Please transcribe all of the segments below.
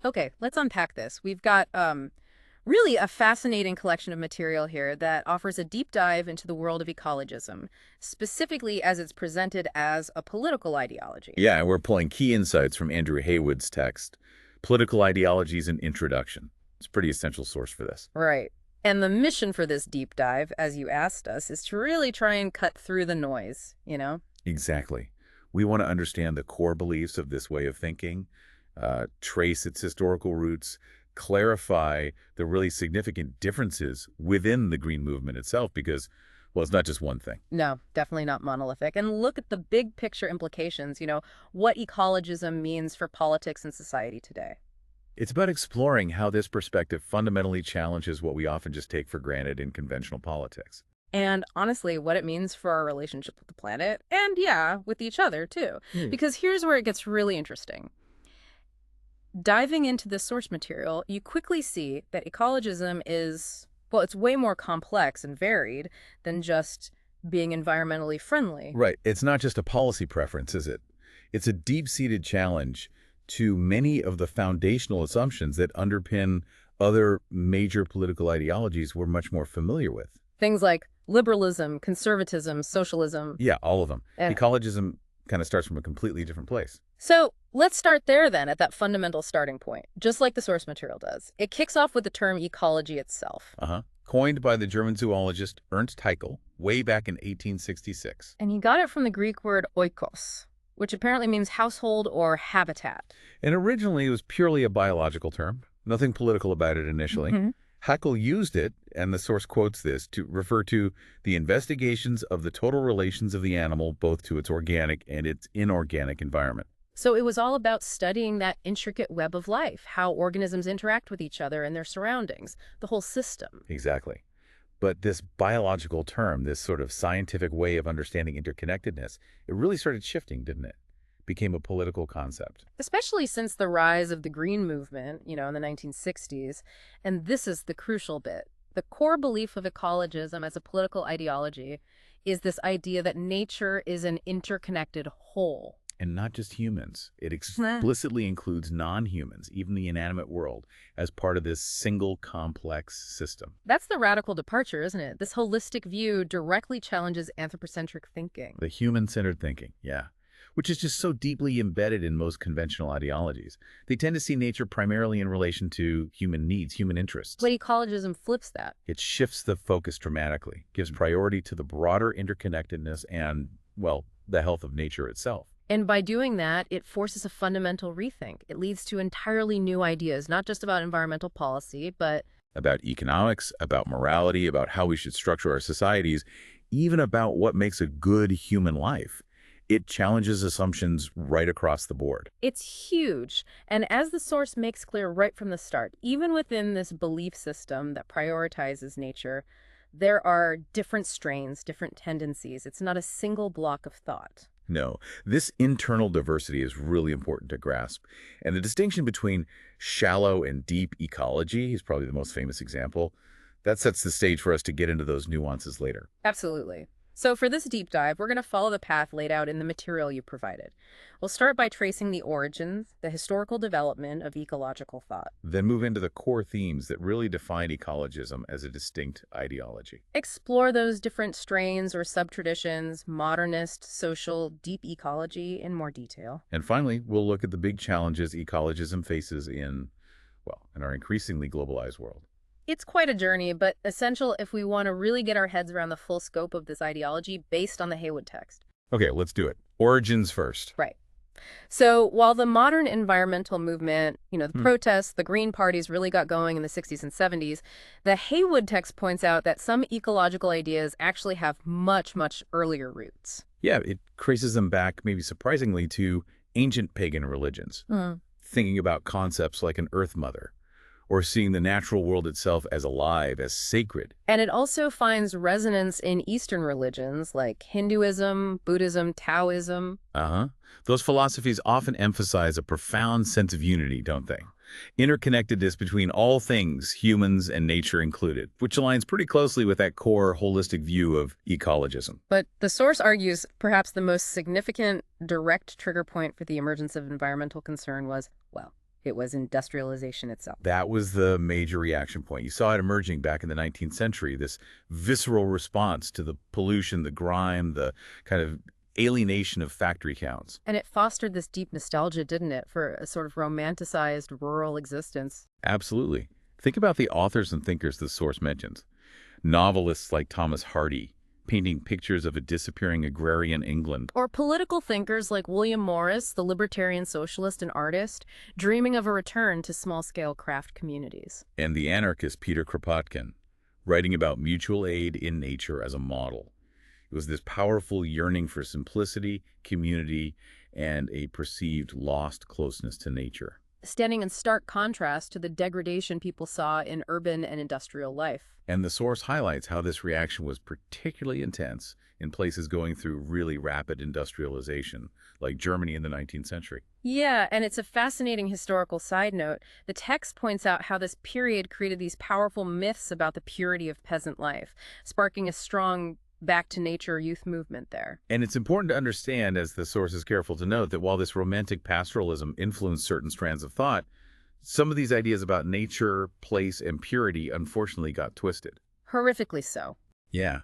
Okay, let's unpack this. We've got really a fascinating collection of material here that offers a deep dive into the world of ecologism, specifically as it's presented as a political ideology. Yeah, and we're pulling key insights from Andrew Haywood's text, Political Ideologies and Introduction. It's a pretty essential source for this. Right. And the mission for this deep dive, as you asked us, is to really try and cut through the noise, you know? Exactly. We want to understand the core beliefs of this way of thinking, trace its historical roots, clarify the really significant differences within the green movement itself, because, well, it's not just one thing. No, definitely not monolithic. And look at the big picture implications, what ecologism means for politics and society today. It's about exploring how this perspective fundamentally challenges what we often just take for granted in conventional politics. And honestly, what it means for our relationship with the planet, and yeah, with each other too. Hmm. Because here's where it gets really interesting. Diving into this source material, you quickly see that ecologism is, well, it's way more complex and varied than just being environmentally friendly. Right. It's not just a policy preference, is it? It's a deep-seated challenge to many of the foundational assumptions that underpin other major political ideologies we're much more familiar with. Things like liberalism, conservatism, socialism. Yeah, all of them. Eh. Ecologism kind of starts from a completely different place. So let's start there then, at that fundamental starting point, just like the source material does. It kicks off with the term ecology itself. Uh-huh. Coined by the German zoologist Ernst Haeckel way back in 1866. And he got it from the Greek word oikos, which apparently means household or habitat. And originally it was purely a biological term, nothing political about it initially. Mhm. Haeckel used it, and the source quotes this, to refer to the investigations of the total relations of the animal both to its organic and its inorganic environment. So it was all about studying that intricate web of life, how organisms interact with each other and their surroundings, the whole system. Exactly. But this biological term, this sort of scientific way of understanding interconnectedness, it really started shifting, didn't it? Became a political concept. Especially since the rise of the Green Movement, in the 1960s. And this is the crucial bit. The core belief of ecologism as a political ideology is this idea that nature is an interconnected whole. And not just humans. It explicitly includes non-humans, even the inanimate world, as part of this single complex system. That's the radical departure, isn't it? This holistic view directly challenges anthropocentric thinking. The human-centered thinking, yeah. Which is just so deeply embedded in most conventional ideologies. They tend to see nature primarily in relation to human needs, human interests. But ecologism flips that. It shifts the focus dramatically, gives priority to the broader interconnectedness and, well, the health of nature itself. And by doing that, it forces a fundamental rethink. It leads to entirely new ideas, not just about environmental policy, but About economics, about morality, about how we should structure our societies, even about what makes a good human life. It challenges assumptions right across the board. it's huge. And as the source makes clear right from the start, even within this belief system that prioritizes nature, there are different strains, different tendencies. It's not a single block of thought. No, this internal diversity is really important to grasp. And the distinction between shallow and deep ecology is probably the most famous example. That sets the stage for us to get into those nuances later. Absolutely. So for this deep dive, we're going to follow the path laid out in the material you provided. We'll start by tracing the origins, the historical development of ecological thought. Then move into the core themes that really define ecologism as a distinct ideology. Explore those different strains or sub-traditions, modernist, social, deep ecology in more detail. And finally, we'll look at the big challenges ecologism faces in, well, in our increasingly globalized world. It's quite a journey, but essential if we want to really get our heads around the full scope of this ideology based on the Haywood text. Okay, let's do it. Origins first. Right. So while the modern environmental movement, the protests, the Green parties really got going in the 60s and 70s, the Haywood text points out that some ecological ideas actually have much, much earlier roots. Yeah, it traces them back, maybe surprisingly, to ancient pagan religions, thinking about concepts like an earth mother, or seeing the natural world itself as alive, as sacred. And it also finds resonance in Eastern religions like Hinduism, Buddhism, Taoism. Uh-huh. Those philosophies often emphasize a profound sense of unity, don't they? Interconnectedness between all things, humans and nature included, which aligns pretty closely with that core holistic view of ecologism. But the source argues perhaps the most significant direct trigger point for the emergence of environmental concern was, well, It was industrialization itself. That was the major reaction point. You saw it emerging back in the 19th century, this visceral response to the pollution, the grime, the kind of alienation of factory counts. And it fostered this deep nostalgia, didn't it, for a sort of romanticized rural existence. Absolutely. Think about the authors and thinkers the source mentions. Novelists like Thomas Hardy, painting pictures of a disappearing agrarian England. Or political thinkers like William Morris, the libertarian socialist and artist, dreaming of a return to small-scale craft communities. And the anarchist Peter Kropotkin, writing about mutual aid in nature as a model. It was this powerful yearning for simplicity, community, and a perceived lost closeness to nature. Standing in stark contrast to the degradation people saw in urban and industrial life. And the source highlights how this reaction was particularly intense in places going through really rapid industrialization, like Germany in the 19th century. Yeah, and it's a fascinating historical side note. The text points out how this period created these powerful myths about the purity of peasant life, sparking a strong back-to-nature youth movement there. And it's important to understand, as the source is careful to note, that while this romantic pastoralism influenced certain strands of thought, some of these ideas about nature, place, and purity unfortunately got twisted. Horrifically so. Yeah.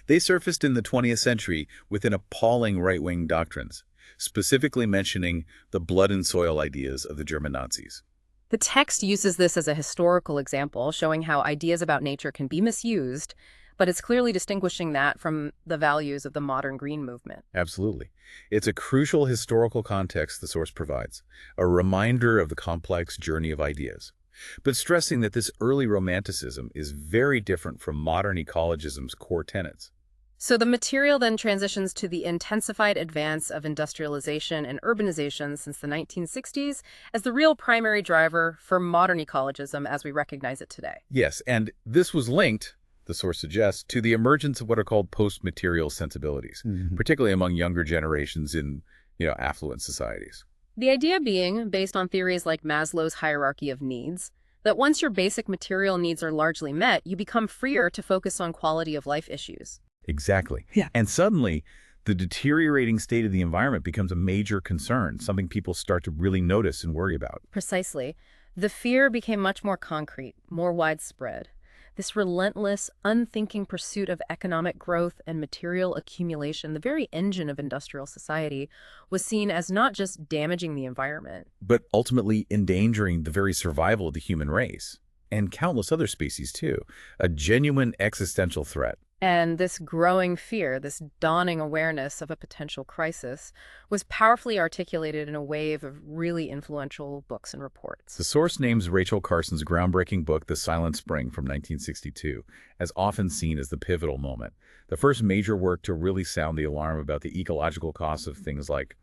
They surfaced in the 20th century within appalling right-wing doctrines, specifically mentioning the blood and soil ideas of the German Nazis. The text uses this as a historical example, showing how ideas about nature can be misused, but it's clearly distinguishing that from the values of the modern green movement. Absolutely. It's a crucial historical context the source provides, a reminder of the complex journey of ideas, but stressing that this early romanticism is very different from modern ecologism's core tenets. So the material then transitions to the intensified advance of industrialization and urbanization since the 1960s as the real primary driver for modern ecologism as we recognize it today. Yes, and this was linked, the source suggests, to the emergence of what are called post-material sensibilities, particularly among younger generations in, affluent societies. The idea being, based on theories like Maslow's hierarchy of needs, that once your basic material needs are largely met, you become freer to focus on quality of life issues. Exactly. Yeah. And suddenly, the deteriorating state of the environment becomes a major concern, something people start to really notice and worry about. Precisely. The fear became much more concrete, more widespread. This relentless, unthinking pursuit of economic growth and material accumulation, the very engine of industrial society, was seen as not just damaging the environment, but ultimately endangering the very survival of the human race, and countless other species too, a genuine existential threat. And this growing fear, this dawning awareness of a potential crisis, was powerfully articulated in a wave of really influential books and reports. The source names Rachel Carson's groundbreaking book, The Silent Spring from 1962, as often seen as the pivotal moment, the first major work to really sound the alarm about the ecological costs of things like,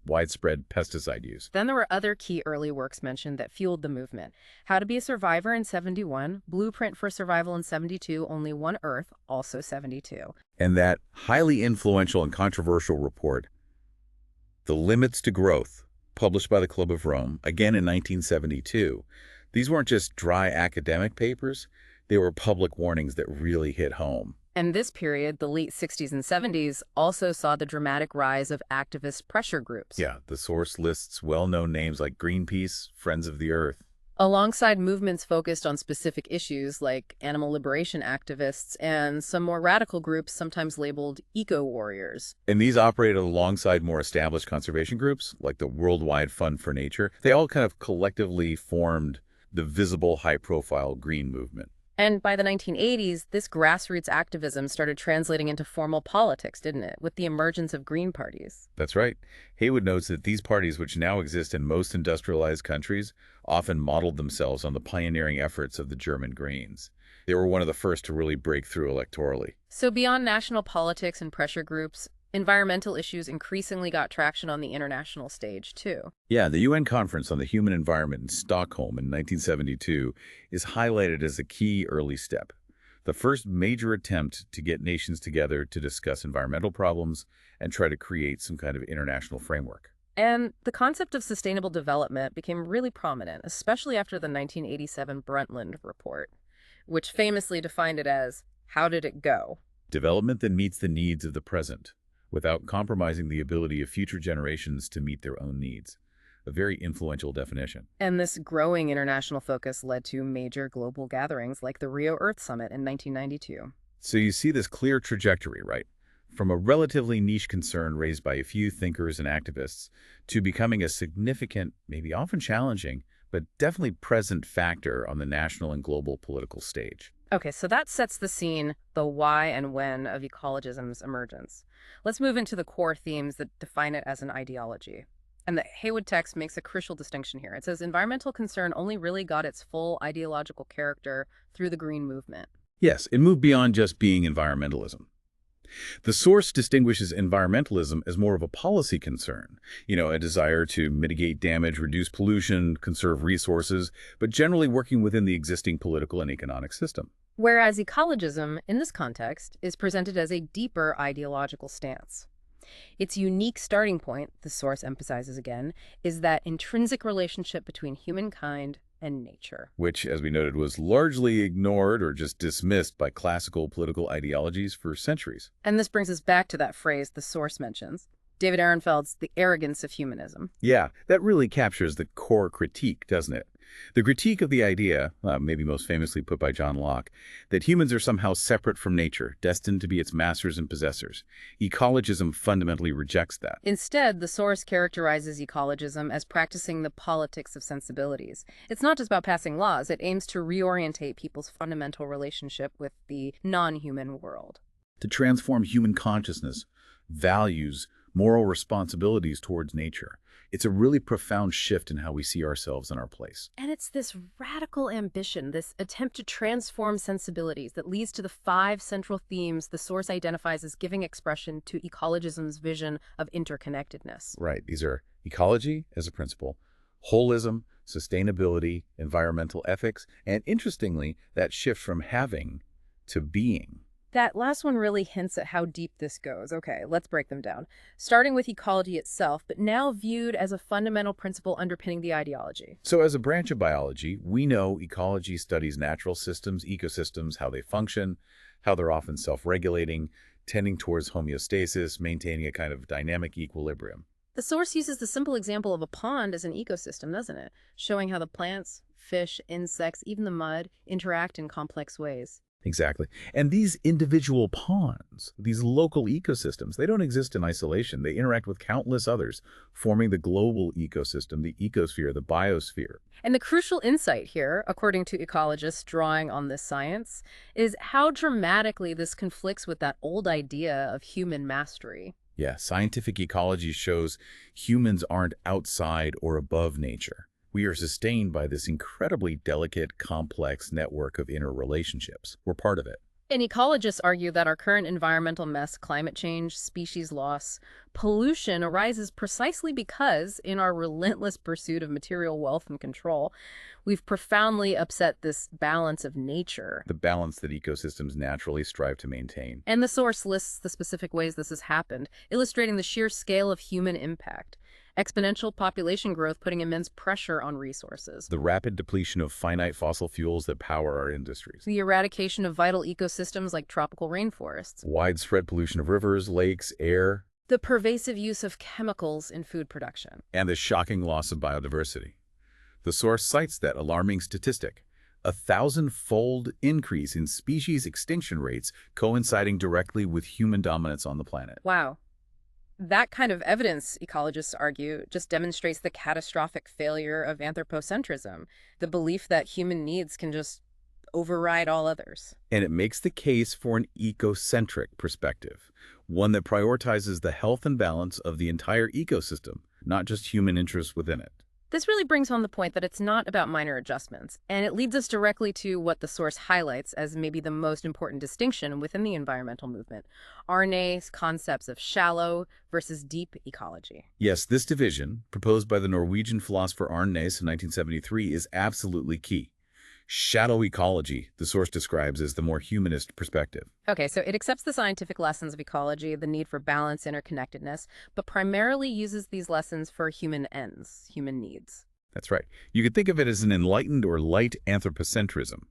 widespread pesticide use. Then there were other key early works mentioned that fueled the movement. How to Be a Survivor in 71, Blueprint for Survival in 72, Only One Earth, also 72. And that highly influential and controversial report, The Limits to Growth, published by the Club of Rome, again in 1972. These weren't just dry academic papers, they were public warnings that really hit home. And this period, the late 60s and 70s, also saw the dramatic rise of activist pressure groups. Yeah, the source lists well-known names like Greenpeace, Friends of the Earth. Alongside movements focused on specific issues like animal liberation activists and some more radical groups sometimes labeled eco-warriors. And these operated alongside more established conservation groups, like the Worldwide Fund for Nature. They all kind of collectively formed the visible, high-profile green movement. And by the 1980s, this grassroots activism started translating into formal politics, didn't it, with the emergence of green parties? That's right. Haywood notes that these parties, which now exist in most industrialized countries, often modeled themselves on the pioneering efforts of the German Greens. They were one of the first to really break through electorally. So beyond national politics and pressure groups, environmental issues increasingly got traction on the international stage, too. Yeah, the UN Conference on the Human Environment in Stockholm in 1972 is highlighted as a key early step, the first major attempt to get nations together to discuss environmental problems and try to create some kind of international framework. And the concept of sustainable development became really prominent, especially after the 1987 Brundtland Report, which famously defined it as, how did it go? Development that meets the needs of the present, without compromising the ability of future generations to meet their own needs. a very influential definition. And this growing international focus led to major global gatherings like the Rio Earth Summit in 1992. So you see this clear trajectory, right? From a relatively niche concern raised by a few thinkers and activists to becoming a significant, maybe often challenging, but definitely present factor on the national and global political stage. Okay, so that sets the scene, the why and when of ecologism's emergence. Let's move into the core themes that define it as an ideology. And the Haywood text makes a crucial distinction here. It says environmental concern only really got its full ideological character through the Green Movement. Yes, it moved beyond just being environmentalism. The source distinguishes environmentalism as more of a policy concern, a desire to mitigate damage, reduce pollution, conserve resources, but generally working within the existing political and economic system. Whereas ecologism, in this context, is presented as a deeper ideological stance. Its unique starting point, the source emphasizes again, is that intrinsic relationship between humankind and nature. Which, as we noted, was largely ignored or just dismissed by classical political ideologies for centuries. And this brings us back to that phrase the source mentions, David Ehrenfeld's The Arrogance of Humanism. Yeah, that really captures the core critique, doesn't it? The critique of the idea, maybe most famously put by John Locke, that humans are somehow separate from nature, destined to be its masters and possessors. Ecologism fundamentally rejects that. Instead, the source characterizes ecologism as practicing the politics of sensibilities. It's not just about passing laws, it aims to reorientate people's fundamental relationship with the non-human world. To transform human consciousness, values, moral responsibilities towards nature. It's a really profound shift in how we see ourselves and our place. And it's this radical ambition, this attempt to transform sensibilities that leads to the 5 central themes the source identifies as giving expression to ecologism's vision of interconnectedness. Right. These are ecology as a principle, holism, sustainability, environmental ethics, and interestingly, that shift from having to being. That last one really hints at how deep this goes. Okay, let's break them down. Starting with ecology itself, but now viewed as a fundamental principle underpinning the ideology. So as a branch of biology, we know ecology studies natural systems, ecosystems, how they function, how they're often self-regulating, tending towards homeostasis, maintaining a kind of dynamic equilibrium. The source uses the simple example of a pond as an ecosystem, doesn't it? Showing how the plants, fish, insects, even the mud, interact in complex ways. Exactly. And these individual ponds, these local ecosystems, they don't exist in isolation. They interact with countless others, forming the global ecosystem, the ecosphere, the biosphere. And the crucial insight here, according to ecologists drawing on this science, is how dramatically this conflicts with that old idea of human mastery. Yeah, scientific ecology shows humans aren't outside or above nature. We are sustained by this incredibly delicate, complex network of interrelationships. We're part of it. And ecologists argue that our current environmental mess, climate change, species loss, pollution arises precisely because, in our relentless pursuit of material wealth and control, we've profoundly upset this balance of nature. The balance that ecosystems naturally strive to maintain. And the source lists the specific ways this has happened, illustrating the sheer scale of human impact. Exponential population growth putting immense pressure on resources. The rapid depletion of finite fossil fuels that power our industries. The eradication of vital ecosystems like tropical rainforests. Widespread pollution of rivers, lakes, air. The pervasive use of chemicals in food production. And the shocking loss of biodiversity. The source cites that alarming statistic, 1,000-fold increase in species extinction rates coinciding directly with human dominance on the planet. Wow. That kind of evidence, ecologists argue, just demonstrates the catastrophic failure of anthropocentrism, the belief that human needs can just override all others. And it makes the case for an ecocentric perspective, one that prioritizes the health and balance of the entire ecosystem, not just human interests within it. This really brings home the point that it's not about minor adjustments, and it leads us directly to what the source highlights as maybe the most important distinction within the environmental movement, Arne's concepts of shallow versus deep ecology. Yes, this division, proposed by the Norwegian philosopher Arne Naess in 1973, is absolutely key. Shallow ecology, the source describes as the more humanist perspective. Okay, so it accepts the scientific lessons of ecology, the need for balance, interconnectedness, but primarily uses these lessons for human ends, human needs. That's right. You could think of it as an enlightened or light anthropocentrism.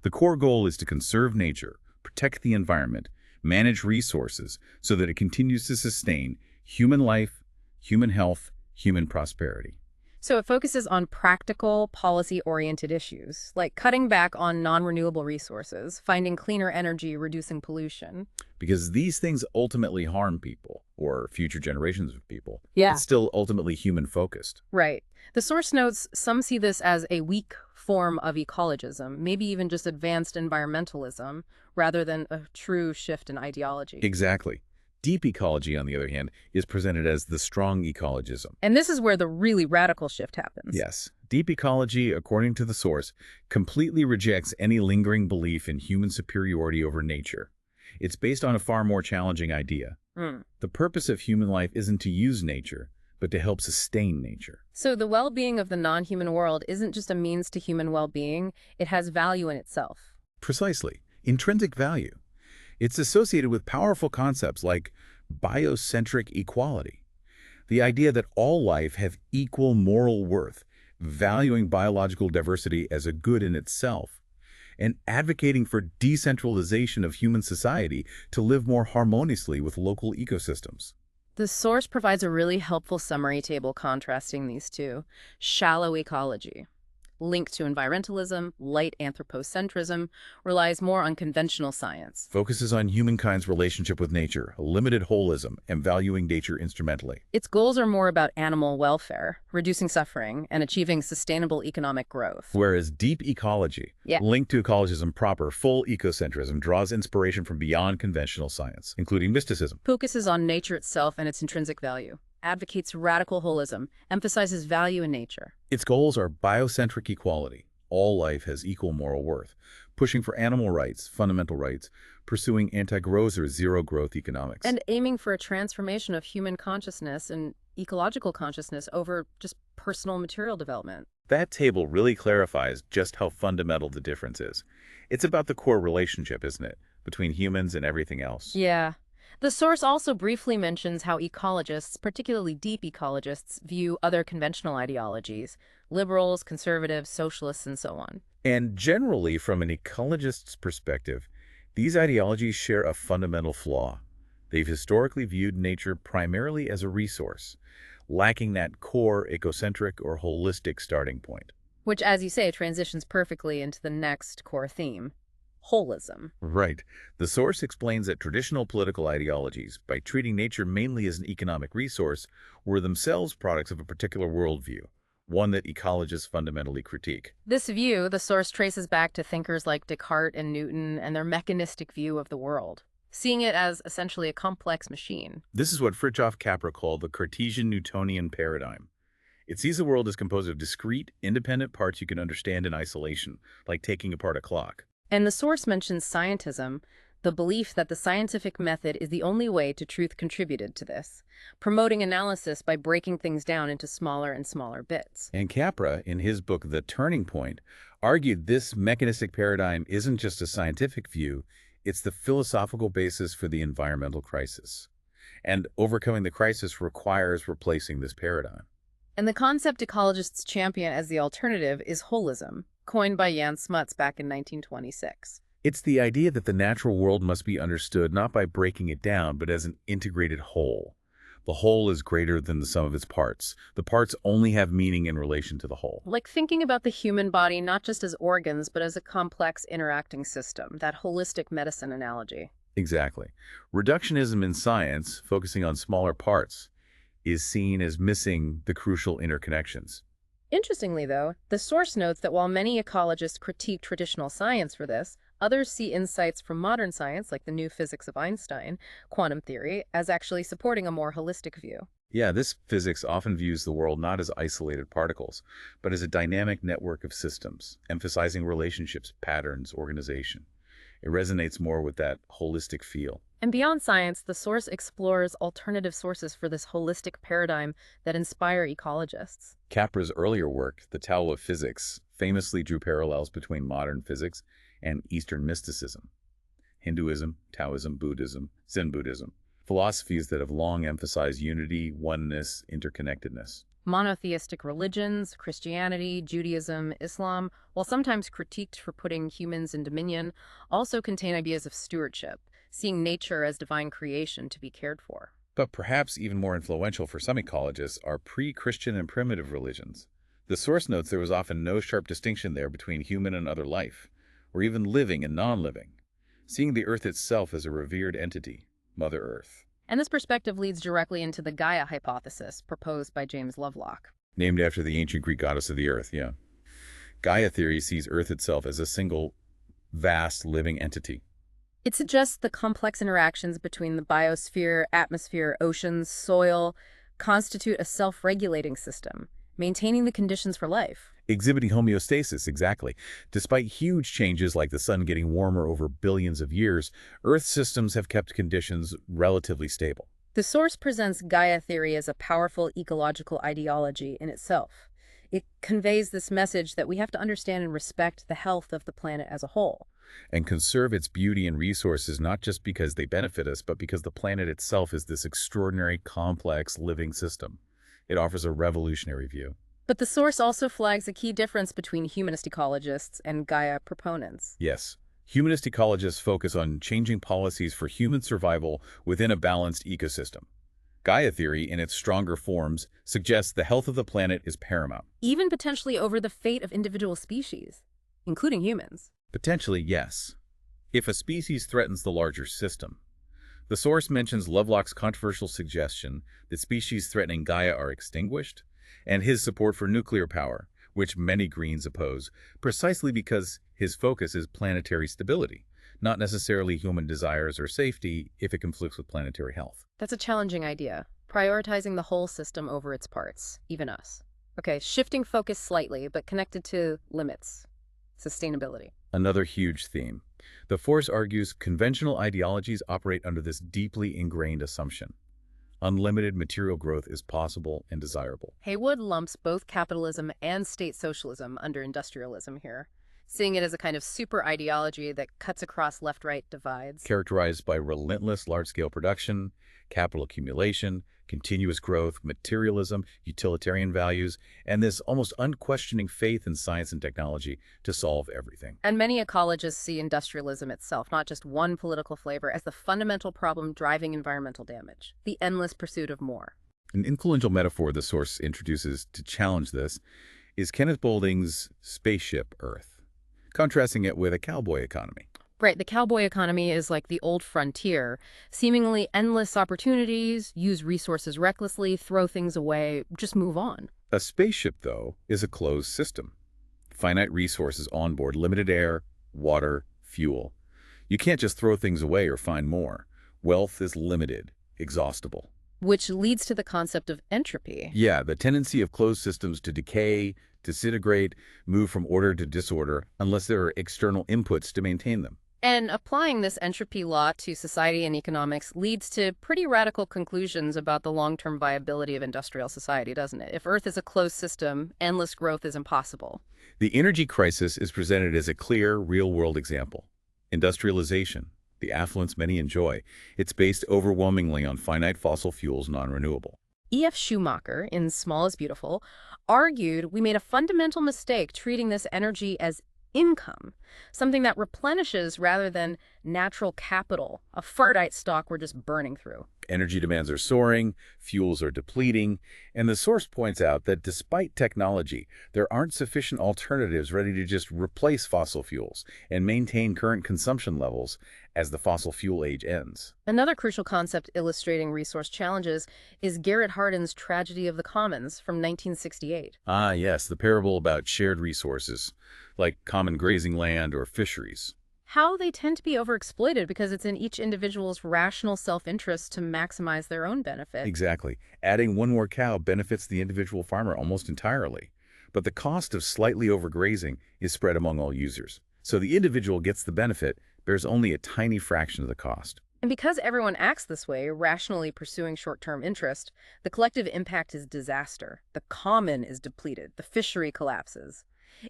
The core goal is to conserve nature, protect the environment, manage resources so that it continues to sustain human life, human health, human prosperity. So it focuses on practical, policy-oriented issues, like cutting back on non-renewable resources, finding cleaner energy, reducing pollution. Because these things ultimately harm people, or future generations of people. Yeah. It's still ultimately human-focused. Right. The source notes some see this as a weak form of ecologism, maybe even just advanced environmentalism, rather than a true shift in ideology. Exactly. Deep ecology, on the other hand, is presented as the strong ecologism. And this is where the really radical shift happens. Yes, deep ecology, according to the source, completely rejects any lingering belief in human superiority over nature. It's based on a far more challenging idea. Mm. The purpose of human life isn't to use nature, but to help sustain nature. So the well-being of the non-human world isn't just a means to human well-being, it has value in itself. Precisely. Intrinsic value. It's associated with powerful concepts like biocentric equality, the idea that all life have equal moral worth, valuing biological diversity as a good in itself, and advocating for decentralization of human society to live more harmoniously with local ecosystems. The source provides a really helpful summary table contrasting these two. Shallow ecology, linked to environmentalism, light anthropocentrism, relies more on conventional science. Focuses on humankind's relationship with nature, limited holism, and valuing nature instrumentally. Its goals are more about animal welfare, reducing suffering, and achieving sustainable economic growth. Whereas deep ecology, Yeah. linked to ecologism proper, full ecocentrism, draws inspiration from beyond conventional science, including mysticism. Focuses on nature itself and its intrinsic value. Advocates radical holism, emphasizes value in nature. Its goals are biocentric equality. All life has equal moral worth. Pushing for animal rights, fundamental rights, pursuing anti-growth or zero-growth economics. And aiming for a transformation of human consciousness and ecological consciousness over just personal material development. That table really clarifies just how fundamental the difference is. It's about the core relationship, isn't it, between humans and everything else? Yeah. The source also briefly mentions how ecologists, particularly deep ecologists, view other conventional ideologies, liberals, conservatives, socialists, and so on. And generally, from an ecologist's perspective, these ideologies share a fundamental flaw. They've historically viewed nature primarily as a resource, lacking that core ecocentric or holistic starting point. Which, as you say, transitions perfectly into the next core theme, holism. Right. The source explains that traditional political ideologies, by treating nature mainly as an economic resource, were themselves products of a particular worldview, one that ecologists fundamentally critique. This view, the source traces back to thinkers like Descartes and Newton and their mechanistic view of the world, seeing it as essentially a complex machine. This is what Fritjof Capra called the Cartesian-Newtonian paradigm. It sees the world as composed of discrete, independent parts you can understand in isolation, like taking apart a clock. And the source mentions scientism, the belief that the scientific method is the only way to truth contributed to this, promoting analysis by breaking things down into smaller and smaller bits. And Capra, in his book The Turning Point, argued this mechanistic paradigm isn't just a scientific view, it's the philosophical basis for the environmental crisis. And overcoming the crisis requires replacing this paradigm. And the concept ecologists champion as the alternative is holism, coined by Jan Smuts back in 1926. It's the idea that the natural world must be understood not by breaking it down, but as an integrated whole. The whole is greater than the sum of its parts. The parts only have meaning in relation to the whole. Like thinking about the human body not just as organs, but as a complex interacting system, that holistic medicine analogy. Exactly. Reductionism in science, focusing on smaller parts, is seen as missing the crucial interconnections. Interestingly, though, the source notes that while many ecologists critique traditional science for this, others see insights from modern science, like the new physics of Einstein, quantum theory, as actually supporting a more holistic view. Yeah, this physics often views the world not as isolated particles, but as a dynamic network of systems, emphasizing relationships, patterns, organization. It resonates more with that holistic feel. And beyond science, the source explores alternative sources for this holistic paradigm that inspire ecologists. Capra's earlier work, The Tao of Physics, famously drew parallels between modern physics and Eastern mysticism. Hinduism, Taoism, Buddhism, Zen Buddhism, philosophies that have long emphasized unity, oneness, interconnectedness. Monotheistic religions, Christianity, Judaism, Islam, while sometimes critiqued for putting humans in dominion, also contain ideas of stewardship, seeing nature as divine creation to be cared for. But perhaps even more influential for some ecologists are pre-Christian and primitive religions. The source notes there was often no sharp distinction there between human and other life, or even living and non-living, seeing the Earth itself as a revered entity, Mother Earth. And this perspective leads directly into the Gaia hypothesis proposed by James Lovelock. Named after the ancient Greek goddess of the Earth, yeah. Gaia theory sees Earth itself as a single, vast, living entity. It suggests the complex interactions between the biosphere, atmosphere, oceans, soil constitute a self-regulating system, maintaining the conditions for life. Exhibiting homeostasis, exactly. Despite huge changes like the sun getting warmer over billions of years, Earth systems have kept conditions relatively stable. The source presents Gaia theory as a powerful ecological ideology in itself. It conveys this message that we have to understand and respect the health of the planet as a whole. And conserve its beauty and resources not just because they benefit us, but because the planet itself is this extraordinary, complex, living system. It offers a revolutionary view. But the source also flags a key difference between humanist ecologists and Gaia proponents. Yes, humanist ecologists focus on changing policies for human survival within a balanced ecosystem. Gaia theory, in its stronger forms, suggests the health of the planet is paramount. Even potentially over the fate of individual species, including humans. Potentially, yes, if a species threatens the larger system. The source mentions Lovelock's controversial suggestion that species threatening Gaia are extinguished, and his support for nuclear power, which many Greens oppose, precisely because his focus is planetary stability, not necessarily human desires or safety if it conflicts with planetary health. That's a challenging idea, prioritizing the whole system over its parts, even us. Okay, shifting focus slightly, but connected to limits, sustainability. Another huge theme. The force argues conventional ideologies operate under this deeply ingrained assumption. Unlimited material growth is possible and desirable. Haywood lumps both capitalism and state socialism under industrialism here, seeing it as a kind of super ideology that cuts across left-right divides. Characterized by relentless large-scale production, capital accumulation, continuous growth, materialism, utilitarian values, and this almost unquestioning faith in science and technology to solve everything. And many ecologists see industrialism itself, not just one political flavor, as the fundamental problem driving environmental damage, the endless pursuit of more. An influential metaphor the source introduces to challenge this is Kenneth Boulding's spaceship Earth, contrasting it with a cowboy economy. Right, the cowboy economy is like the old frontier, seemingly endless opportunities, use resources recklessly, throw things away, just move on. A spaceship, though, is a closed system. Finite resources on board, limited air, water, fuel. You can't just throw things away or find more. Wealth is limited, exhaustible. Which leads to the concept of entropy. Yeah, the tendency of closed systems to decay, disintegrate, move from order to disorder, unless there are external inputs to maintain them. And applying this entropy law to society and economics leads to pretty radical conclusions about the long-term viability of industrial society, doesn't it? If Earth is a closed system, endless growth is impossible. The energy crisis is presented as a clear, real-world example. Industrialization, the affluence many enjoy, it's based overwhelmingly on finite fossil fuels, non-renewable. E.F. Schumacher, in Small is Beautiful, argued we made a fundamental mistake treating this energy as income, something that replenishes rather than natural capital, a finite stock we're just burning through. Energy demands are soaring, fuels are depleting, and the source points out that despite technology, there aren't sufficient alternatives ready to just replace fossil fuels and maintain current consumption levels as the fossil fuel age ends. Another crucial concept illustrating resource challenges is Garrett Hardin's Tragedy of the Commons from 1968. Ah, yes, the parable about shared resources, like common grazing land or fisheries. How they tend to be overexploited because it's in each individual's rational self-interest to maximize their own benefit. Exactly. Adding one more cow benefits the individual farmer almost entirely. But the cost of slightly overgrazing is spread among all users. So the individual gets the benefit, bears only a tiny fraction of the cost. And because everyone acts this way, rationally pursuing short-term interest, the collective impact is disaster. The common is depleted. The fishery collapses.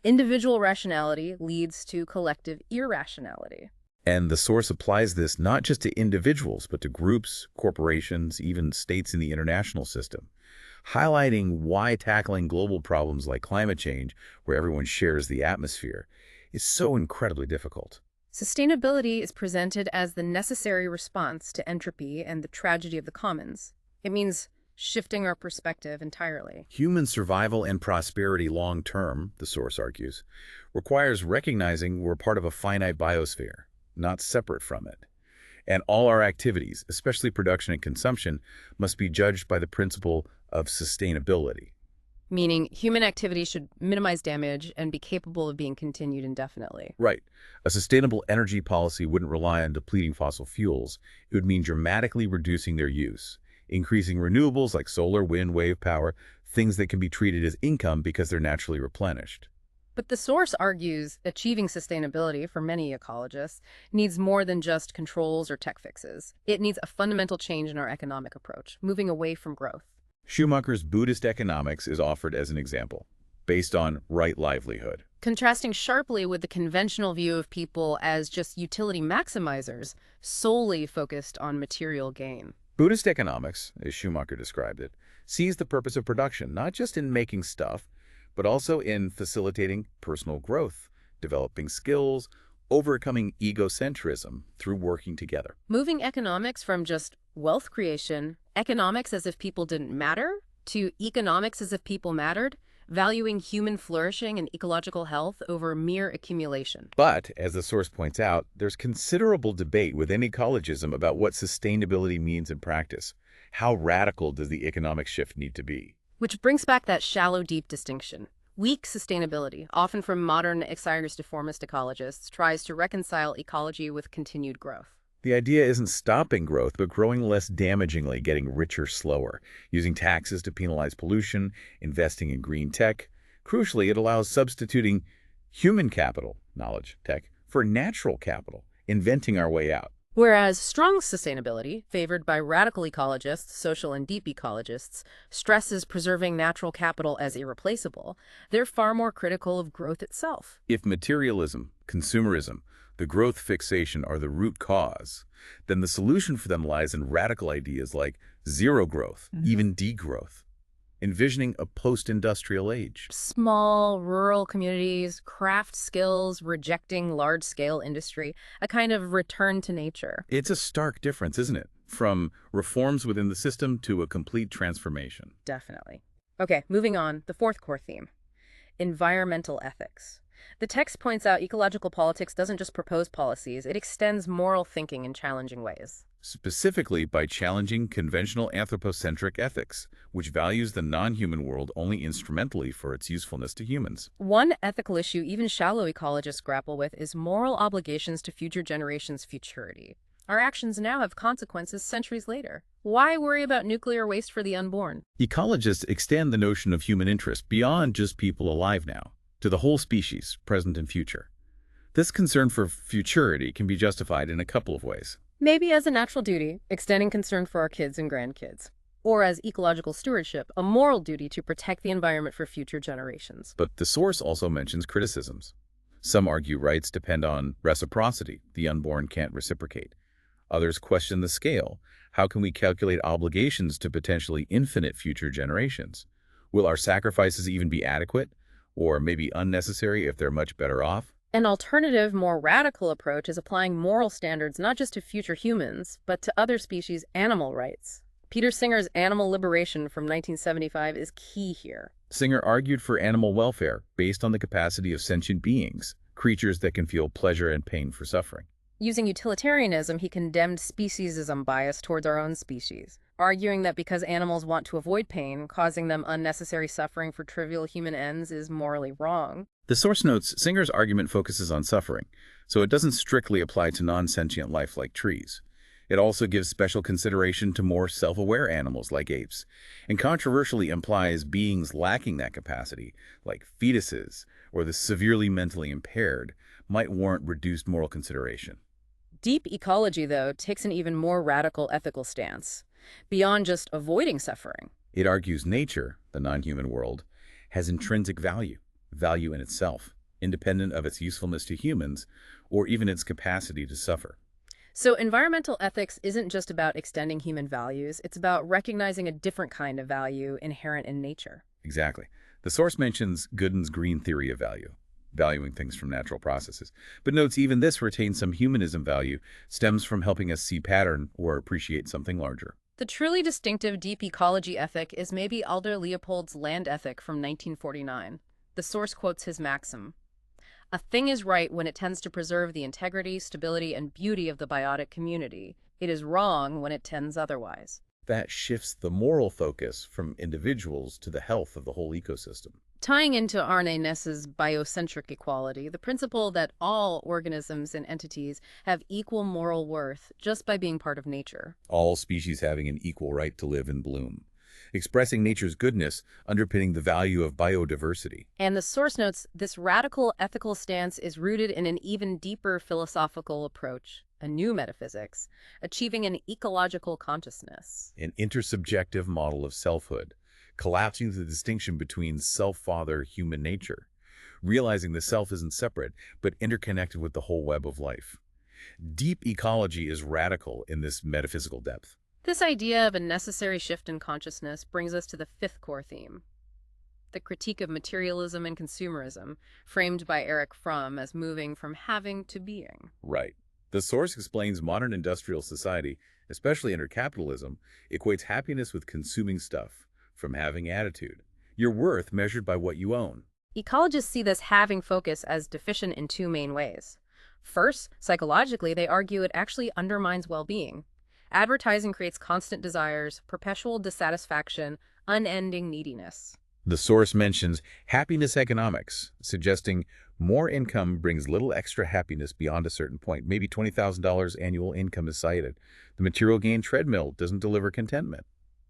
Individual rationality leads to collective irrationality. And the source applies this not just to individuals, but to groups, corporations, even states in the international system, highlighting why tackling global problems like climate change, where everyone shares the atmosphere, is so incredibly difficult. Sustainability is presented as the necessary response to entropy and the tragedy of the commons. It means shifting our perspective entirely. Human survival and prosperity long term, the source argues, requires recognizing we're part of a finite biosphere, not separate from it. And all our activities, especially production and consumption, must be judged by the principle of sustainability. Meaning human activity should minimize damage and be capable of being continued indefinitely. Right. A sustainable energy policy wouldn't rely on depleting fossil fuels. It would mean dramatically reducing their use, increasing renewables like solar, wind, wave power, things that can be treated as income because they're naturally replenished. But the source argues achieving sustainability for many ecologists needs more than just controls or tech fixes. It needs a fundamental change in our economic approach, moving away from growth. Schumacher's Buddhist economics is offered as an example, based on right livelihood. Contrasting sharply with the conventional view of people as just utility maximizers, solely focused on material gain. Buddhist economics, as Schumacher described it, sees the purpose of production not just in making stuff, but also in facilitating personal growth, developing skills, overcoming egocentrism through working together. Moving economics from just wealth creation, economics as if people didn't matter, to economics as if people mattered, valuing human flourishing and ecological health over mere accumulation. But, as the source points out, there's considerable debate within ecologism about what sustainability means in practice. How radical does the economic shift need to be? Which brings back that shallow, deep distinction. Weak sustainability, often from modern exirist-deformist ecologists, tries to reconcile ecology with continued growth. The idea isn't stopping growth, but growing less damagingly, getting richer slower, using taxes to penalize pollution, investing in green tech. Crucially, it allows substituting human capital, knowledge, tech, for natural capital, inventing our way out. Whereas strong sustainability, favored by radical ecologists, social and deep ecologists, stresses preserving natural capital as irreplaceable, they're far more critical of growth itself. If materialism, consumerism, the growth fixation are the root cause, then the solution for them lies in radical ideas like zero growth, even degrowth, envisioning a post-industrial age. Small, rural communities, craft skills, rejecting large-scale industry, a kind of return to nature. It's a stark difference, isn't it? From reforms within the system to a complete transformation. Definitely. Okay, moving on, the fourth core theme, environmental ethics. The text points out ecological politics doesn't just propose policies, it extends moral thinking in challenging ways. Specifically by challenging conventional anthropocentric ethics, which values the non-human world only instrumentally for its usefulness to humans. One ethical issue even shallow ecologists grapple with is moral obligations to future generations' futurity. Our actions now have consequences centuries later. Why worry about nuclear waste for the unborn? Ecologists extend the notion of human interest beyond just people alive now, to the whole species, present and future. This concern for futurity can be justified in a couple of ways. Maybe as a natural duty, extending concern for our kids and grandkids. Or as ecological stewardship, a moral duty to protect the environment for future generations. But the source also mentions criticisms. Some argue rights depend on reciprocity. The unborn can't reciprocate. Others question the scale. How can we calculate obligations to potentially infinite future generations? Will our sacrifices even be adequate? Or maybe unnecessary if they're much better off? An alternative, more radical approach is applying moral standards not just to future humans, but to other species' animal rights. Peter Singer's Animal Liberation from 1975 is key here. Singer argued for animal welfare based on the capacity of sentient beings, creatures that can feel pleasure and pain for suffering. Using utilitarianism, he condemned speciesism bias towards our own species, arguing that because animals want to avoid pain, causing them unnecessary suffering for trivial human ends is morally wrong. The source notes Singer's argument focuses on suffering, so it doesn't strictly apply to non-sentient life like trees. It also gives special consideration to more self-aware animals like apes, and controversially implies beings lacking that capacity, like fetuses or the severely mentally impaired, might warrant reduced moral consideration. Deep ecology, though, takes an even more radical ethical stance, beyond just avoiding suffering. It argues nature, the non-human world, has intrinsic value in itself, independent of its usefulness to humans or even its capacity to suffer. So environmental ethics isn't just about extending human values, it's about recognizing a different kind of value inherent in nature. Exactly. The source mentions Gooden's green theory of value. valuing things from natural processes, but notes even this retains some humanism value, stems from helping us see pattern or appreciate something larger. The truly distinctive deep ecology ethic is maybe Aldo Leopold's land ethic from 1949. The source quotes his maxim: "A thing is right when it tends to preserve the integrity, stability, and beauty of the biotic community. It is wrong when it tends otherwise." That shifts the moral focus from individuals to the health of the whole ecosystem. Tying into Arne Naess's biocentric equality, the principle that all organisms and entities have equal moral worth just by being part of nature. All species having an equal right to live and bloom, expressing nature's goodness, underpinning the value of biodiversity. And the source notes this radical ethical stance is rooted in an even deeper philosophical approach, a new metaphysics, achieving an ecological consciousness. An intersubjective model of selfhood, collapsing the distinction between self-father human nature, realizing the self isn't separate, but interconnected with the whole web of life. Deep ecology is radical in this metaphysical depth. This idea of a necessary shift in consciousness brings us to the fifth core theme, the critique of materialism and consumerism, framed by Erich Fromm as moving from having to being. Right. The source explains modern industrial society, especially under capitalism, equates happiness with consuming stuff, from having attitude. Your worth measured by what you own. Ecologists see this having focus as deficient in two main ways. First, psychologically, they argue it actually undermines well-being. Advertising creates constant desires, perpetual dissatisfaction, unending neediness. The source mentions happiness economics, suggesting more income brings little extra happiness beyond a certain point. Maybe $20,000 annual income is cited. The material gain treadmill doesn't deliver contentment.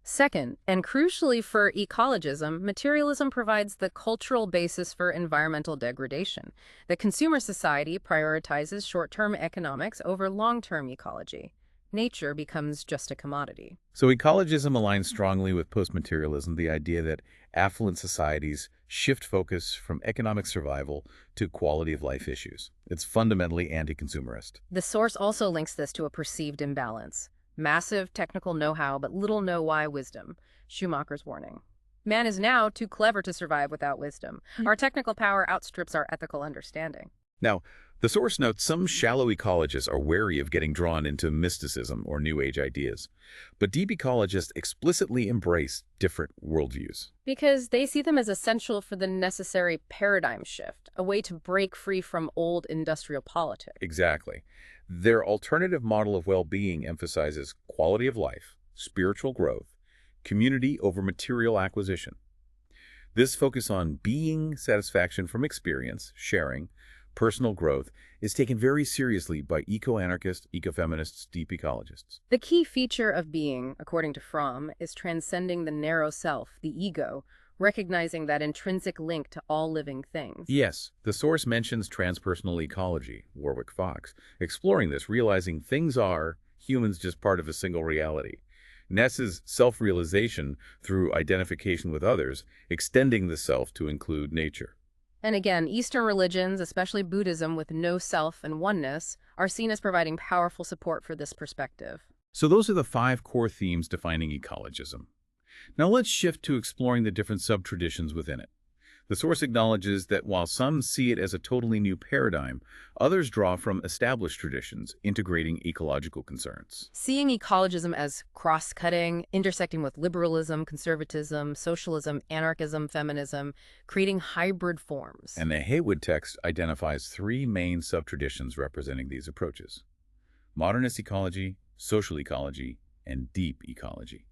Second, and crucially for ecologism, materialism provides the cultural basis for environmental degradation. The consumer society prioritizes short-term economics over long-term ecology. Nature becomes just a commodity. So ecologism aligns strongly with post-materialism, the idea that affluent societies shift focus from economic survival to quality of life issues. It's fundamentally anti-consumerist. The source also links this to a perceived imbalance. Massive technical know-how, but little know-why wisdom. Schumacher's warning. Man is now too clever to survive without wisdom. Our technical power outstrips our ethical understanding. Now, the source notes some shallow ecologists are wary of getting drawn into mysticism or New Age ideas, but deep ecologists explicitly embrace different worldviews. Because they see them as essential for the necessary paradigm shift, a way to break free from old industrial politics. Exactly. Their alternative model of well-being emphasizes quality of life, spiritual growth, community over material acquisition. This focus on being satisfaction from experience, sharing, personal growth is taken very seriously by eco-anarchists, eco-feminists, deep ecologists. The key feature of being, according to Fromm, is transcending the narrow self, the ego, recognizing that intrinsic link to all living things. Yes, the source mentions transpersonal ecology, Warwick Fox, exploring this, realizing things are, humans just part of a single reality. Naess's self-realization through identification with others, extending the self to include nature. And again, Eastern religions, especially Buddhism with no self and oneness, are seen as providing powerful support for this perspective. So those are the 5 core themes defining ecologism. Now let's shift to exploring the different sub-traditions within it. The source acknowledges that while some see it as a totally new paradigm, others draw from established traditions, integrating ecological concerns. Seeing ecologism as cross-cutting, intersecting with liberalism, conservatism, socialism, anarchism, feminism, creating hybrid forms. And the Haywood text identifies 3 main sub-traditions representing these approaches: modernist ecology, social ecology, and deep ecology,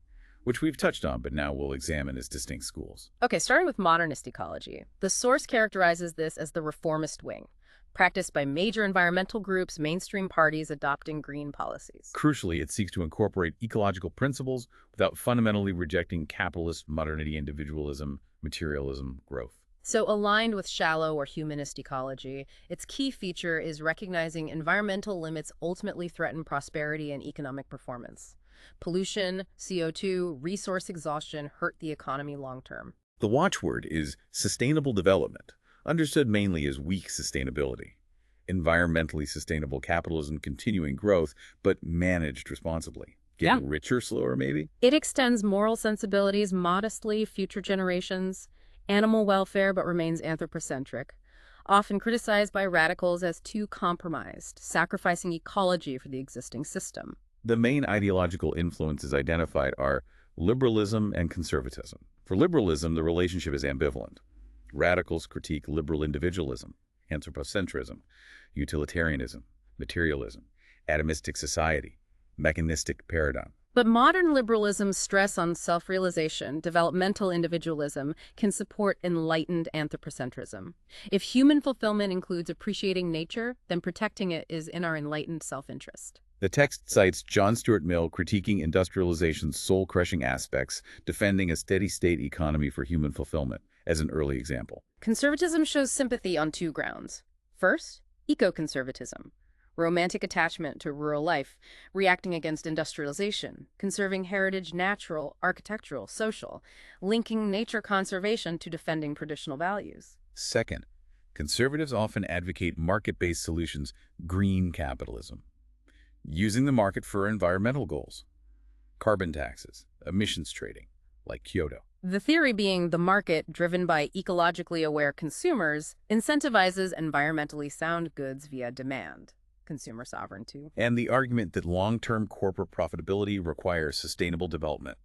which we've touched on, but now we'll examine as distinct schools. Okay, starting with modernist ecology. The source characterizes this as the reformist wing, practiced by major environmental groups, mainstream parties adopting green policies. Crucially, it seeks to incorporate ecological principles without fundamentally rejecting capitalist modernity, individualism, materialism, growth. So aligned with shallow or humanist ecology, its key feature is recognizing environmental limits ultimately threaten prosperity and economic performance. Pollution, CO2, resource exhaustion hurt the economy long-term. The watchword is sustainable development, understood mainly as weak sustainability. Environmentally sustainable capitalism continuing growth, but managed responsibly. Getting richer slower, maybe? It extends moral sensibilities modestly, future generations, animal welfare, but remains anthropocentric. often criticized by radicals as too compromised, sacrificing ecology for the existing system. The main ideological influences identified are liberalism and conservatism. For liberalism, the relationship is ambivalent. Radicals critique liberal individualism, anthropocentrism, utilitarianism, materialism, atomistic society, mechanistic paradigm. But modern liberalism's stress on self-realization, developmental individualism, can support enlightened anthropocentrism. If human fulfillment includes appreciating nature, then protecting it is in our enlightened self-interest. The text cites John Stuart Mill critiquing industrialization's soul-crushing aspects, defending a steady-state economy for human fulfillment, as an early example. Conservatism shows sympathy on two grounds. First, eco-conservatism. Romantic attachment to rural life, reacting against industrialization, conserving heritage natural, architectural, social, linking nature conservation to defending traditional values. Second, conservatives often advocate market-based solutions, green capitalism, using the market for environmental goals, carbon taxes, emissions trading, like Kyoto. The theory being the market, driven by ecologically aware consumers, incentivizes environmentally sound goods via demand. Consumer sovereignty. And the argument that long-term corporate profitability requires sustainable development.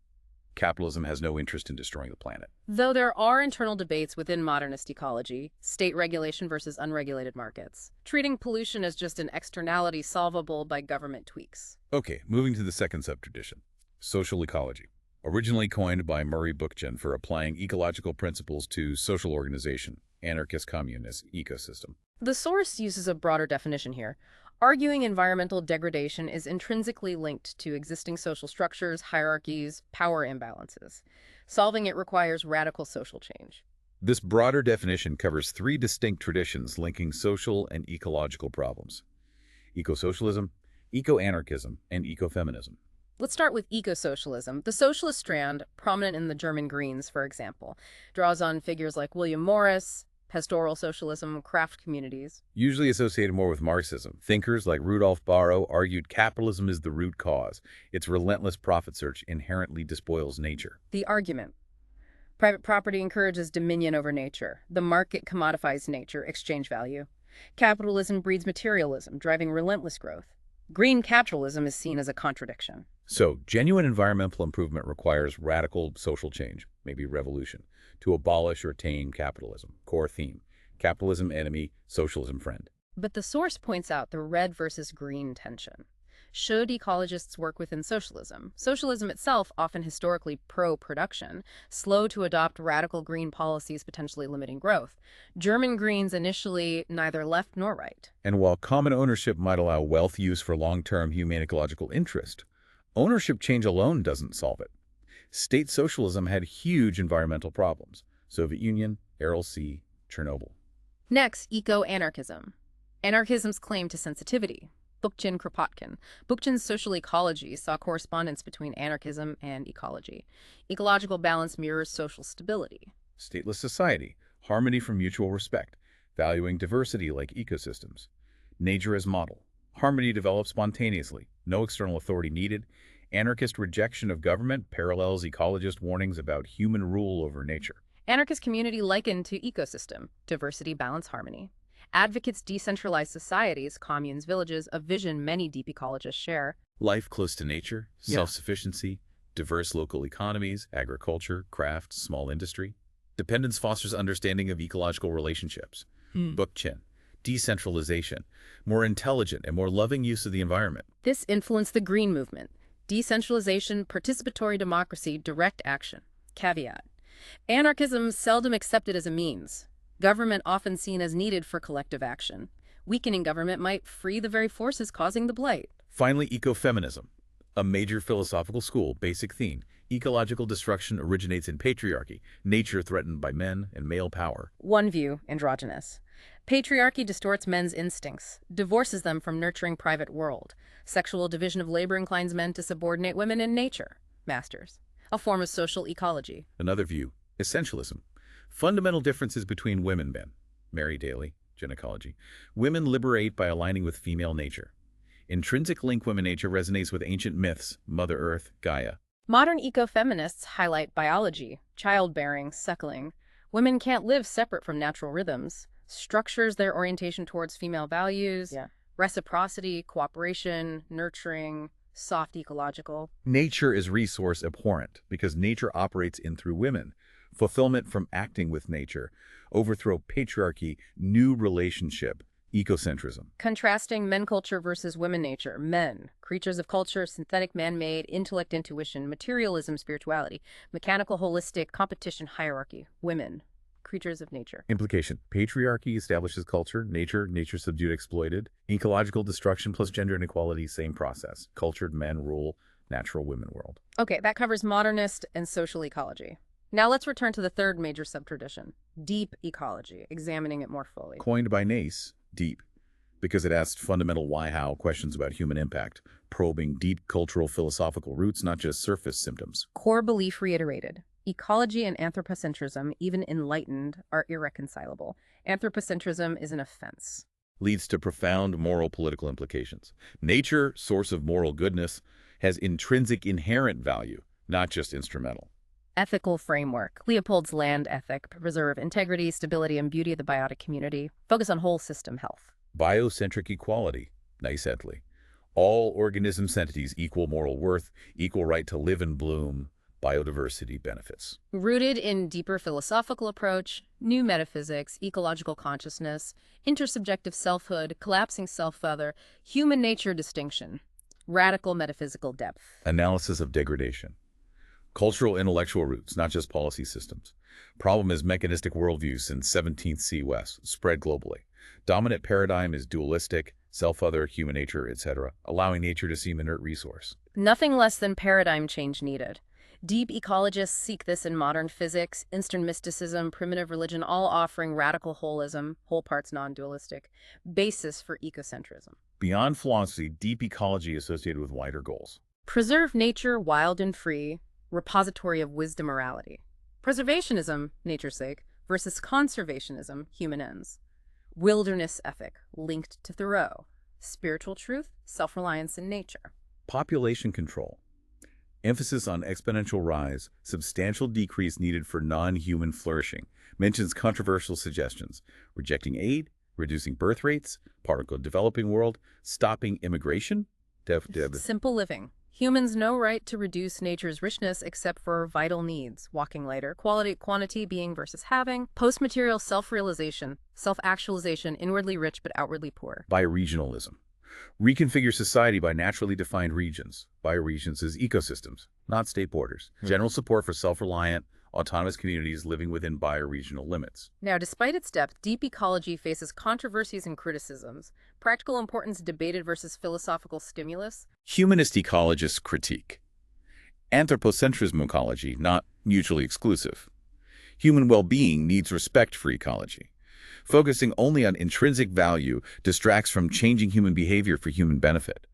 Capitalism has no interest in destroying the planet. Though there are internal debates within modernist ecology, state regulation versus unregulated markets, treating pollution as just an externality solvable by government tweaks. Okay, moving to the second subtradition, social ecology. Originally coined by Murray Bookchin for applying ecological principles to social organization, anarchist communist ecosystem. The source uses a broader definition here, arguing environmental degradation is intrinsically linked to existing social structures, hierarchies, power imbalances. Solving it requires radical social change. This broader definition covers three distinct traditions linking social and ecological problems: eco-socialism, eco-anarchism, and ecofeminism. Let's start with eco-socialism. The socialist strand, prominent in the German Greens, for example, draws on figures like William Morris, pastoral socialism, craft communities. Usually associated more with Marxism, thinkers like Rudolf Barrow argued capitalism is the root cause. Its relentless profit search inherently despoils nature. The argument: private property encourages dominion over nature. The market commodifies nature, exchange value. Capitalism breeds materialism, driving relentless growth. Green capitalism is seen as a contradiction. So, genuine environmental improvement requires radical social change, maybe revolution, to abolish or tame capitalism. Core theme: capitalism enemy, socialism friend. But the source points out the red versus green tension. Should ecologists work within socialism? Socialism itself, often historically pro-production, slow to adopt radical green policies potentially limiting growth. German Greens initially neither left nor right. And while common ownership might allow wealth use for long-term human ecological interest, ownership change alone doesn't solve it. State socialism had huge environmental problems: Soviet Union, Aral Sea, Chernobyl. Next, eco-anarchism. Anarchism's claim to sensitivity. Kropotkin. Bookchin's social ecology saw correspondence between anarchism and ecology. Ecological balance mirrors social stability. Stateless society, harmony from mutual respect, valuing diversity like ecosystems. Nature as model. Harmony develops spontaneously, no external authority needed. Anarchist rejection of government parallels ecologist warnings about human rule over nature. Anarchist community likened to ecosystem, diversity, balance, harmony. Advocates decentralized societies, communes, villages, a vision many deep ecologists share. Life close to nature, self-sufficiency, diverse local economies, agriculture, crafts, small industry. Dependence fosters understanding of ecological relationships. Bookchin. Decentralization, more intelligent and more loving use of the environment. This influenced the Green Movement. Decentralization, participatory democracy, direct action. Caveat: anarchism seldom accepted as a means. Government often seen as needed for collective action. Weakening government might free the very forces causing the blight. Finally, ecofeminism, a major philosophical school. Basic theme: ecological destruction originates in patriarchy, nature threatened by men and male power. One view, androgynous. Patriarchy distorts men's instincts, divorces them from nurturing private world. Sexual division of labor inclines men to subordinate women in nature. Masters. A form of social ecology. Another view, essentialism. Fundamental differences between women and men. Mary Daly, Gynecology. Women liberate by aligning with female nature. Intrinsic link women nature resonates with ancient myths, Mother Earth, Gaia. Modern ecofeminists highlight biology, childbearing, suckling. Women can't live separate from natural rhythms. structures their orientation towards female values, Yeah. reciprocity, cooperation, nurturing, soft ecological. Nature is resource abhorrent because nature operates in through women. Fulfillment from acting with nature. Overthrow patriarchy, new relationship, ecocentrism. Contrasting men culture versus women nature. Men, creatures of culture, synthetic man-made, intellect, intuition, materialism, spirituality, mechanical, holistic, competition, hierarchy. Women, creatures of nature. Implication. Patriarchy establishes culture, nature subdued, exploited. Ecological destruction plus gender inequality, same process. Cultured men rule, natural women world. Okay, that covers modernist and social ecology. Now let's return to the third major subtradition, deep ecology, examining it more fully. Coined by Nace, deep, because it asks fundamental why-how questions about human impact, probing deep cultural philosophical roots, not just surface symptoms. Core belief reiterated. Ecology and anthropocentrism, even enlightened, are irreconcilable. Anthropocentrism is an offense. Leads to profound moral political implications. Nature, source of moral goodness, has intrinsic inherent value, not just instrumental. Ethical framework. Leopold's land ethic. Preserve integrity, stability, and beauty of the biotic community. Focus on whole system health. Biocentric equality, nice Edley. All organisms' entities equal moral worth, equal right to live and bloom, biodiversity benefits. Rooted in deeper philosophical approach, new metaphysics, ecological consciousness, intersubjective selfhood, collapsing self-other, human nature distinction, radical metaphysical depth. Analysis of degradation. Cultural intellectual roots, not just policy systems. Problem is mechanistic worldviews since 17th C West, spread globally. Dominant paradigm is dualistic, self-other, human nature, etc., allowing nature to seem inert resource. Nothing less than paradigm change needed. Deep ecologists seek this in modern physics, Eastern mysticism, primitive religion, all offering radical holism, whole parts non-dualistic, basis for ecocentrism. Beyond philosophy, deep ecology associated with wider goals. Preserve nature wild and free, repository of wisdom morality. Preservationism, nature's sake, versus conservationism, human ends. Wilderness ethic, linked to Thoreau. Spiritual truth, self-reliance in nature. Population control. Emphasis on exponential rise, substantial decrease needed for non-human flourishing. Mentions controversial suggestions. Rejecting aid, reducing birth rates, particle developing world, stopping immigration. Simple living. Humans no right to reduce nature's richness except for vital needs. Walking later. Quantity, being versus having. Post-material self-realization, self-actualization, inwardly rich but outwardly poor. Bioregionalism. Reconfigure society by naturally defined regions. Bioregions as ecosystems, not state borders. General support for self-reliant, autonomous communities living within bioregional limits. Now, despite its depth, deep ecology faces controversies and criticisms. Practical importance debated versus philosophical stimulus. Humanist ecologists critique. Anthropocentrism ecology, not mutually exclusive. Human well-being needs respect for ecology. Focusing only on intrinsic value distracts from changing human behavior for human benefit.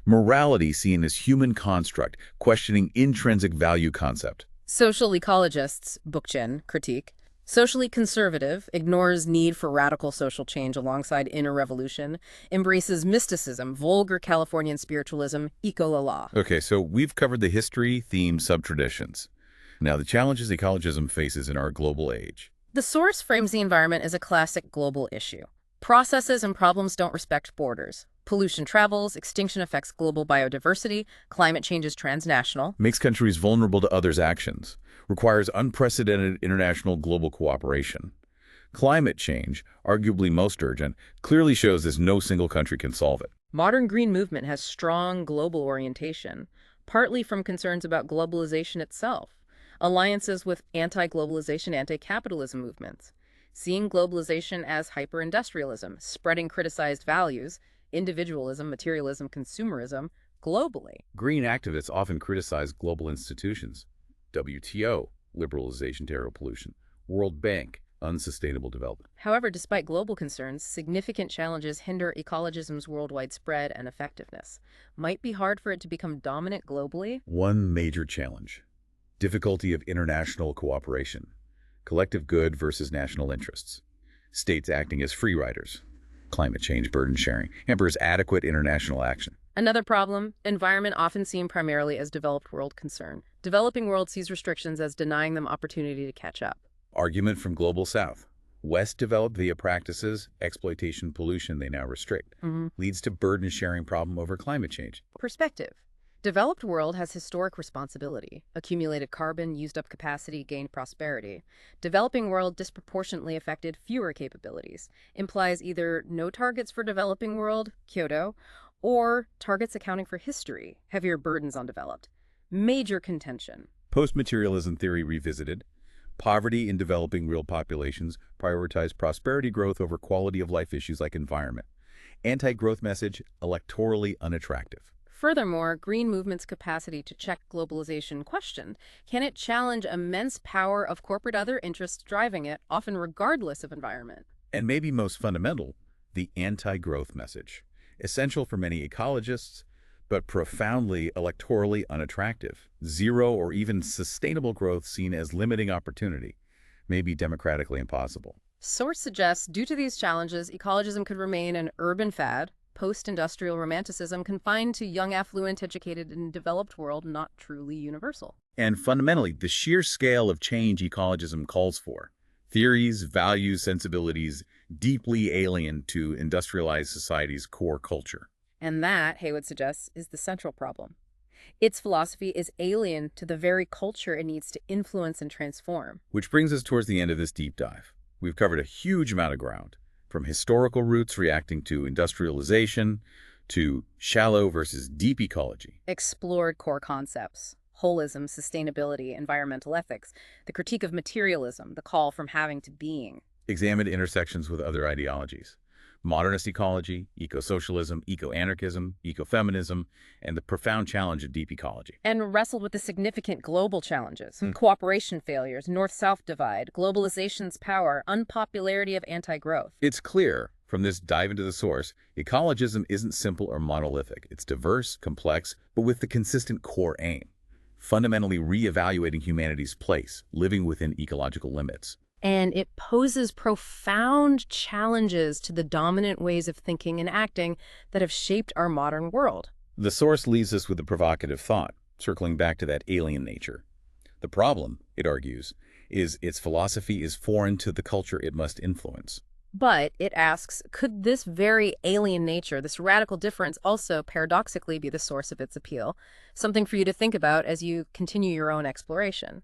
Morality seen as human construct, questioning intrinsic value concept. Social ecologists, Bookchin, critique. Socially conservative, ignores need for radical social change alongside inner revolution, embraces mysticism, vulgar Californian spiritualism, eco-la-la. Okay, so we've covered the history, theme, subtraditions. Now, the challenges ecologism faces in our global age. The source frames the environment as a classic global issue. Processes and problems don't respect borders. Pollution travels, extinction affects global biodiversity, climate change is transnational. Makes countries vulnerable to others' actions. Requires unprecedented international global cooperation. Climate change, arguably most urgent, clearly shows as no single country can solve it. Modern green movement has strong global orientation, partly from concerns about globalization itself. Alliances with anti-globalization, anti-capitalism movements. Seeing globalization as hyper-industrialism, spreading criticized values, individualism, materialism, consumerism, globally. Green activists often criticize global institutions. WTO, liberalization to air pollution. World Bank, unsustainable development. However, despite global concerns, significant challenges hinder ecologism's worldwide spread and effectiveness. Might be hard for it to become dominant globally. One major challenge. Difficulty of international cooperation. Collective good versus national interests. States acting as free riders. Climate change burden sharing. Hampers adequate international action. Another problem, environment often seen primarily as developed world concern. Developing world sees restrictions as denying them opportunity to catch up. Argument from Global South. West developed via practices, exploitation, pollution they now restrict, leads to burden sharing problem over climate change. Perspective. Developed world has historic responsibility. Accumulated carbon, used up capacity, gained prosperity. Developing world disproportionately affected fewer capabilities. Implies either no targets for developing world, Kyoto, or targets accounting for history, heavier burdens on developed. Major contention. Post-materialism theory revisited. Poverty in developing real populations prioritize prosperity growth over quality of life issues like environment. Anti-growth message, electorally unattractive. Furthermore, green movement's capacity to check globalization questioned. Can it challenge immense power of corporate other interests driving it, often regardless of environment? And maybe most fundamental, the anti-growth message. Essential for many ecologists, but profoundly electorally unattractive. Zero or even sustainable growth seen as limiting opportunity, may be democratically impossible. Source suggests due to these challenges, ecologism could remain an urban fad, post-industrial romanticism confined to young, affluent, educated, and developed world, not truly universal. And fundamentally, the sheer scale of change ecologism calls for. Theories, values, sensibilities deeply alien to industrialized society's core culture. And that, Haywood suggests, is the central problem. Its philosophy is alien to the very culture it needs to influence and transform. Which brings us towards the end of this deep dive. We've covered a huge amount of ground, from historical roots reacting to industrialization to shallow versus deep ecology. Explored core concepts: holism, sustainability, environmental ethics, the critique of materialism, the call from having to being. Examined intersections with other ideologies. Modernist ecology, eco-socialism, eco-anarchism, ecofeminism, and the profound challenge of deep ecology. And wrestled with the significant global challenges: cooperation failures, north-south divide, globalization's power, unpopularity of anti-growth. It's clear from this dive into the source, ecologism isn't simple or monolithic. It's diverse, complex, but with the consistent core aim: fundamentally reevaluating humanity's place, living within ecological limits. And it poses profound challenges to the dominant ways of thinking and acting that have shaped our modern world. The source leaves us with a provocative thought, circling back to that alien nature. The problem, it argues, is its philosophy is foreign to the culture it must influence. But it asks, could this very alien nature, this radical difference, also paradoxically be the source of its appeal? Something for you to think about as you continue your own exploration.